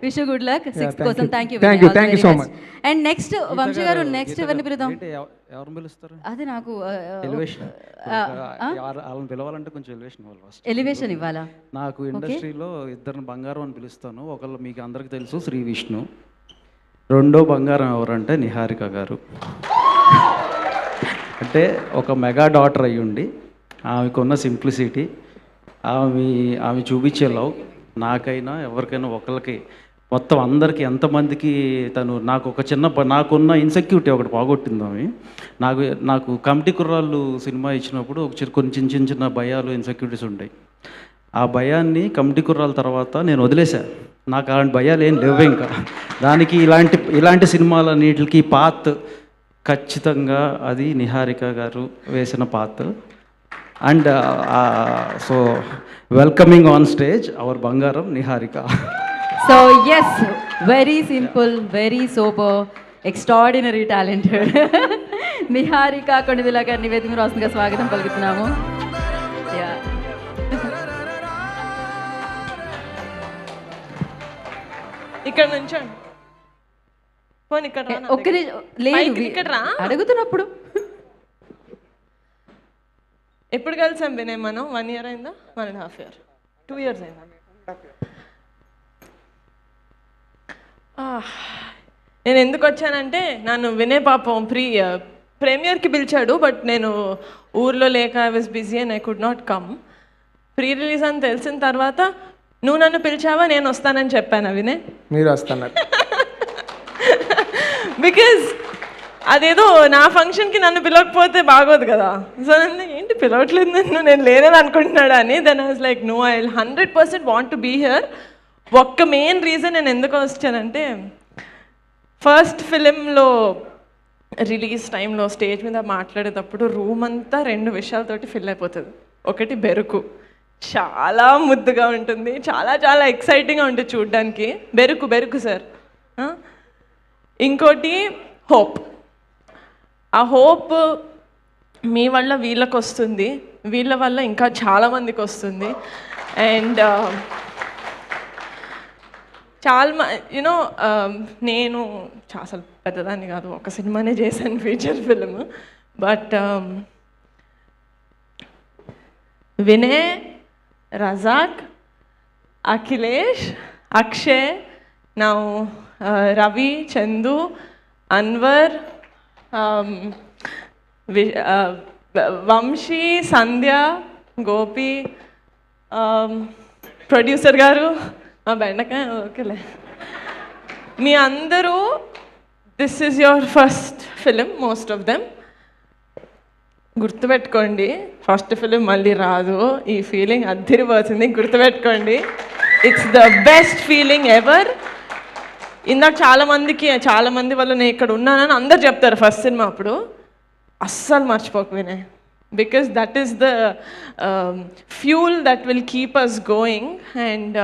Wish good luck 6 కోసం. Thank you so much. And next Vamshi garu, next ఎవరిని పిలుద్దాం? ఎవరిని పిలుస్తారు? అది నాకు ఎలివేషన్ వాళ్ళని పిలవాలంటే కొంచెం ఎలివేషన్ ఇవ్వాలి ఫస్ట్. ఎలివేషన్ ఇవ్వాలా? నాకు ఇండస్ట్రీలో ఇద్దరిని బంగారం అని పిలుస్తాను. ఒకళ్ళు మీకు అందరికి తెలుసు, శ్రీ విష్ణు. రెండో బంగారం ఎవరంటే నిహారిక గారు. అంటే ఒక మెగా డాటర్ అయ్యుండి ఆమెకున్న సింప్లిసిటీ, ఆమె చూపించే లవ్ నాకైనా ఎవరికైనా ఒకరికి మొత్తం అందరికీ ఎంతమందికి తను నాకు ఒక నాకున్న ఇన్సెక్యూరిటీ ఒకటి పోగొట్టింది ఆమె. నాకు కమిటీ కుర్రాళ్ళు సినిమా ఇచ్చినప్పుడు కొన్ని చిన్న చిన్న భయాలు, ఇన్సెక్యూరిటీస్ ఉంటాయి. ఆ భయాన్ని కమిటీ కుర్రాల తర్వాత నేను వదిలేశాను. నాకు అలాంటి భయాలు ఏం లేవు ఇంకా. దానికి ఇలాంటి సినిమాలన్నిటికి పాత్ ఖచ్చితంగా అది నిహారిక గారు వేసిన path. And so welcoming on stage our బంగారం Niharika. So yes, very simple, very super, extraordinary talented Niharika Konidela గారిని వేదిక మీద రాస్తుందిగా స్వాగతం పలుకుతున్నాము. ఇక్కడ నుంచి అడుగుతున్నప్పుడు ఎప్పుడు కలిసాం వినయ్? మనం 1 year అయిందా? 1.5 year, 2 years అయిందా? నేను ఎందుకు వచ్చానంటే, నన్ను వినయ్ పాపం ప్రీమియర్కి పిలిచాడు, బట్ నేను ఊర్లో లేక I was busy and I could not come. Pre release అని తెలిసిన తర్వాత నువ్వు నన్ను పిలిచావా, నేను వస్తానని చెప్పాను. వినయ్ మీరు వస్తున్నారు బికాజ్ అదేదో నా ఫంక్షన్కి నన్ను పిలవకపోతే బాగోదు కదా. సో ఏంటి పిలవట్లేదు నన్ను, నేను లేనని అనుకుంటున్నాడా అని. Then I was like no, I 100% want to be here. ఒక్క మెయిన్ రీజన్ నేను ఎందుకు వచ్చానంటే, ఫస్ట్ ఫిలింలో రిలీజ్ టైంలో స్టేజ్ మీద మాట్లాడేటప్పుడు రూమ్ అంతా 2 విషయాలతోటి ఫిల్ అయిపోతుంది. ఒకటి బెరుకు, చాలా ముద్దుగా ఉంటుంది, చాలా చాలా ఎక్సైటింగ్గా ఉంటుంది చూడడానికి. బెరుకు సార్. ఇంకోటి హోప్. ఆ హోప్ మీ వల్ల వీళ్ళకి వస్తుంది, వీళ్ళ వల్ల ఇంకా చాలామందికి వస్తుంది. అండ్ చాలా యూనో నేను అసలు పెద్దదాన్ని కాదు, ఒక సినిమానే చేశాను, feature film. But Vinay, Razak, Akhilesh, Akshay, నా రవి, చందు, అన్వర్, వంశీ, సంధ్య, గోపి, ప్రొడ్యూసర్ గారు, మా బెండకాయ, ఓకేలే, మీ అందరూ, this is your first film, most of them. గుర్తుపెట్టుకోండి, ఫస్ట్ ఫిలిం మళ్ళీ రాదు. ఈ ఫీలింగ్ అద్దిరిపోతుంది, గుర్తుపెట్టుకోండి. It's the best feeling ever. ఇందాక చాలామంది వల్ల నేను ఇక్కడ ఉన్నానని అందరు చెప్తారు ఫస్ట్ సినిమా అప్పుడు. అస్సలు మర్చిపోకు Vinay, because that is the fuel that will keep us going. And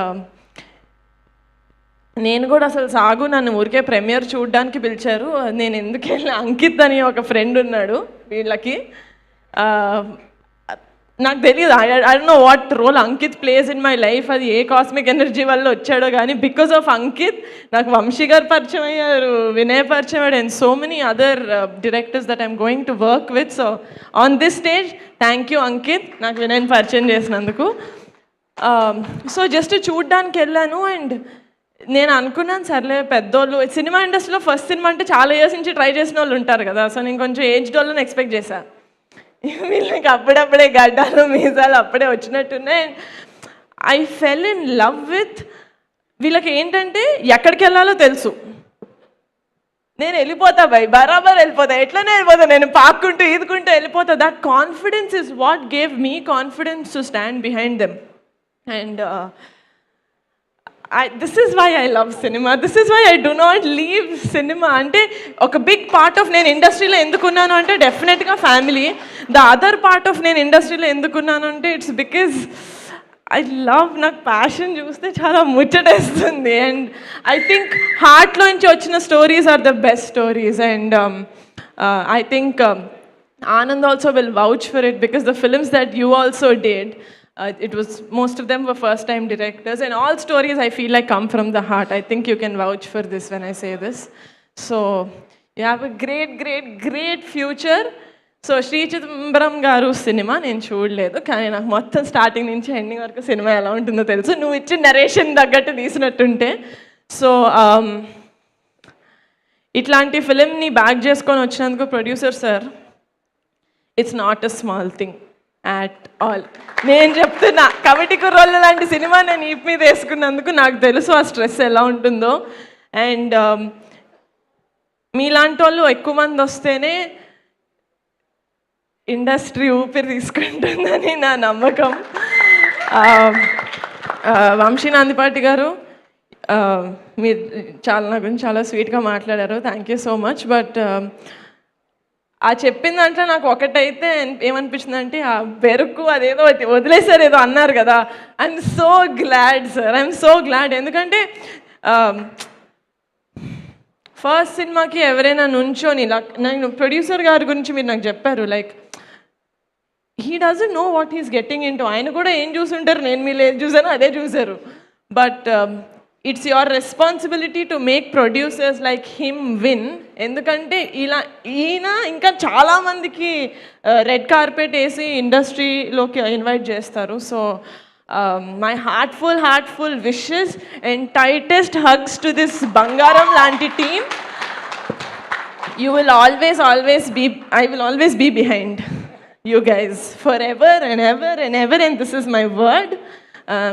నేను కూడా అసలు సాగు నన్ను ఊరికే ప్రీమియర్ చూడడానికి పిలిచారు. నేను ఎందుకు వెళ్ళి, అంకిత్ అని ఒక ఫ్రెండ్ ఉన్నాడు వీళ్ళకి, నాకు తెలియదు, I don't know what role Ankit plays in my life. అది ఏ కాస్మిక్ ఎనర్జీ వల్ల వచ్చాడో కానీ బికాస్ ఆఫ్ అంకిత్ నాకు వంశీ గారు పరిచయం అయ్యారు, వినయ్ పరిచయం అయ్యాడు, and so many other directors that I'm going to work with. So on this stage thank you Ankit, నాకు వినయ్ని పరిచయం చేసినందుకు. సో జస్ట్ చూడ్డానికి వెళ్ళాను. అండ్ నేను అనుకున్నాను, సర్లే పెద్దోళ్ళు, సినిమా ఇండస్ట్రీలో ఫస్ట్ సినిమా అంటే చాలా ఇయర్స్ నుంచి ట్రై చేసిన వాళ్ళు ఉంటారు కదా. సో నేను కొంచెం ఏజ్డ్ వాళ్ళని ఎక్స్పెక్ట్ చేశాను. వీళ్ళకి అప్పుడప్పుడే గడ్డాలు మీసాలు అప్పుడే వచ్చినట్టున్నాయి. I fell in love with వీళ్ళకి. ఏంటంటే ఎక్కడికి వెళ్ళాలో తెలుసు, నేను వెళ్ళిపోతా బరాబర్ వెళ్ళిపోతా, ఎట్లనే వెళ్ళిపోతా, నేను పాక్కుంటూ ఈదుకుంటూ వెళ్ళిపోతా. That confidence is what gave me confidence to stand behind them. And this is why I love cinema. This is why I do not leave cinema. అంటే ఒక బిగ్ పార్ట్ ఆఫ్ నేను ఇండస్ట్రీలో ఎందుకున్నాను అంటే డెఫినెట్గా family. The other part of నేను ఇండస్ట్రీలో ఎందుకున్నాను అంటే ఇట్స్ బికాజ్ ఐ లవ్, నాకు ప్యాషన్ చూస్తే చాలా ముచ్చటేస్తుంది. అండ్ ఐ థింక్ హార్ట్లోంచి వచ్చిన stories are the best stories. And I think Anand also will vouch for it because the films that you also did It was, most of them were first time directors, and all stories I feel like come from the heart. I think you can vouch for this when I say this. So you have a great future. So Shri Chidambaram garu cinema నేను చూడలేదు, కానీ నాకు మొత్తం starting నుంచి ending వరకు cinema ఎలా ఉంటుందో తెలుసు, నువ్వు ఇచ్చిన నరేషన్ తగ్గట్టు తీసినట్టుంటే. సో ఇట్లాంటి ఫిలింని బ్యాక్ చేసుకొని వచ్చినందుకు producer sir, it's not a small thing at all. నేను చెప్తున్నా, కమిటీ కుర్రోళ్ళు లాంటి సినిమా నేను ఈప్ మీద వేసుకున్నందుకు నాకు తెలుసు ఆ స్ట్రెస్ ఎలా ఉంటుందో. అండ్ మీలాంటి వాళ్ళు ఎక్కువ మంది వస్తేనే ఇండస్ట్రీ ఊపిరి తీసుకుంటుందని నా నమ్మకం. వంశీ నందిపాటి గారు, మీరు నా గురించి చాలా స్వీట్గా మాట్లాడారు, thank you so much. But ఆ చెప్పిన దాంట్లో నాకు ఒకటైతే ఏమనిపించింది అంటే, ఆ బెరుకు అదేదో వదిలేసారు ఏదో అన్నారు కదా, I'm so glad sir, I'm so glad. ఎందుకంటే ఫస్ట్ సినిమాకి ఎవరైనా నుంచోని, నేను ప్రొడ్యూసర్ గారి గురించి మీరు నాకు చెప్పారు, like he doesn't know what he's getting in to. ఆయన కూడా ఏం చూసుంటారు, నేను మీరు ఏం చూసానో అదే చూసారు. But it's your responsibility to make producers like him win. ఎందుకంటే ఈయన ఇంకా చాలామందికి రెడ్ కార్పెట్ వేసి ఇండస్ట్రీలోకి ఇన్వైట్ చేస్తారు. So my heartful wishes and tightest hugs to this బంగారం లాంటి team. You will always be, I will always be behind you guys forever and ever and ever, and this is my word.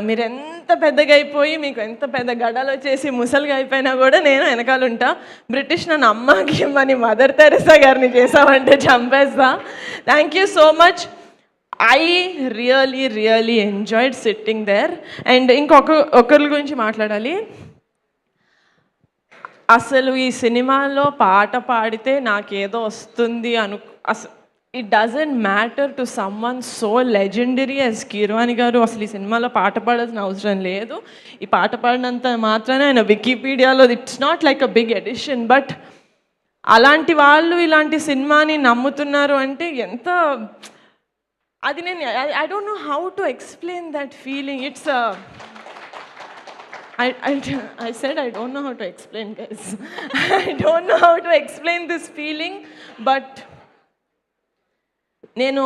మీరు ఎంత పెద్దగా అయిపోయి మీకు ఎంత పెద్ద గడాలు వచ్చేసి ముసలిగా అయిపోయినా కూడా నేను వెనకాల ఉంటా. బ్రిటిష్ నన్ను అమ్మకి ఇమ్మని మదర్ తెరెసా గారిని చేసామంటే చంపేస్తా. Thank you so much. I really enjoyed sitting there. And ఒకరి గురించి మాట్లాడాలి. అసలు ఈ సినిమాలో పాట పాడితే నాకేదో వస్తుంది it doesn't matter to someone so legendary as Keeravani గారు. అసలు ఈ సినిమాలో పాట పాడాల్సిన అవసరం లేదు. ఈ పాట పాడినంత మాత్రాన ఆయన వికీపీడియాలో it's not like a big edition. But అలాంటి వాళ్ళు ఇలాంటి సినిమాని నమ్ముతున్నారు అంటే ఎంత, అది నేను I don't know how to explain that feeling. It's I said I don't know how to explain, guys. I don't know how to explain this feeling, but నేను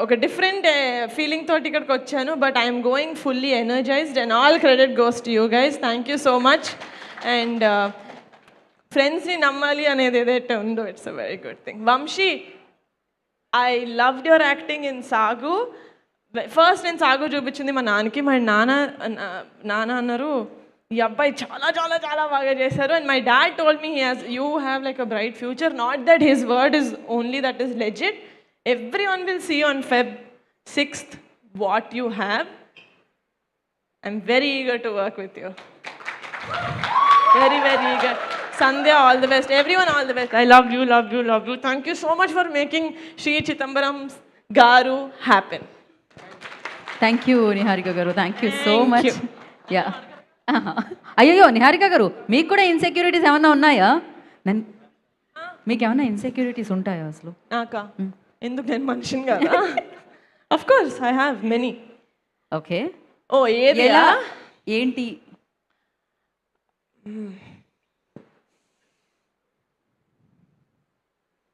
ఒక డిఫరెంట్ ఫీలింగ్ తోటి ఇక్కడికి వచ్చాను. But I'm going fully energised and all credit goes to you guys. Thank you so much. And ఫ్రెండ్స్ని నమ్మాలి అనేది ఏదైతే ఉందో it's a very good thing. Vamshi, I loved your acting in Sagu. First నేను సాగు చూపించింది మా నాన్నకి. మా నాన్న అన్నారు, ఈ అబ్బాయి చాలా చాలా చాలా బాగా చేశారు. And my dad told me you have like a bright future. Not that his word is only that is legit. Everyone will see on Feb 6th what you have. I'm very eager to work with you. Very eager. Sandhya, all the best. Everyone, all the best. I love you. Thank you so much for making Sri Chidambaram Garu happen. Thank you Niharika garu, thank you so much. Yeah, అయ్యో నిహారిక గారు, మీకు కూడా insecurities ఏమన్నా ఉన్నాయా? మీకు ఏమన్నా insecurities ఉంటాయా అసలు? నాకా? ఎందుకు, నేను మనిషిని కదా. Of course I have many. Okay. ఓ ఏది ఏంటి?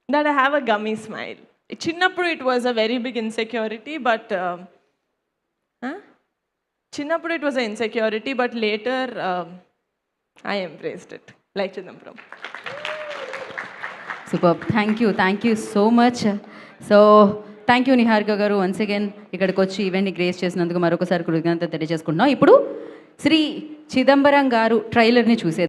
that I have a gummy smile. చిన్నప్పుడు it was a very big insecurity, but చిన్నప్పుడు it was an insecurity, but later I embraced it, like Chidambaram. Superb. Thank you so much. So thank you Niharika గారు, once again ఇక్కడికి వచ్చి ఈవెంట్ని grace చేసినందుకు మరొకసారి కృతజ్ఞత తెలియజేసుకుంటున్నాం. ఇప్పుడు శ్రీ చిదంబరం గారు ట్రైలర్ని చూసే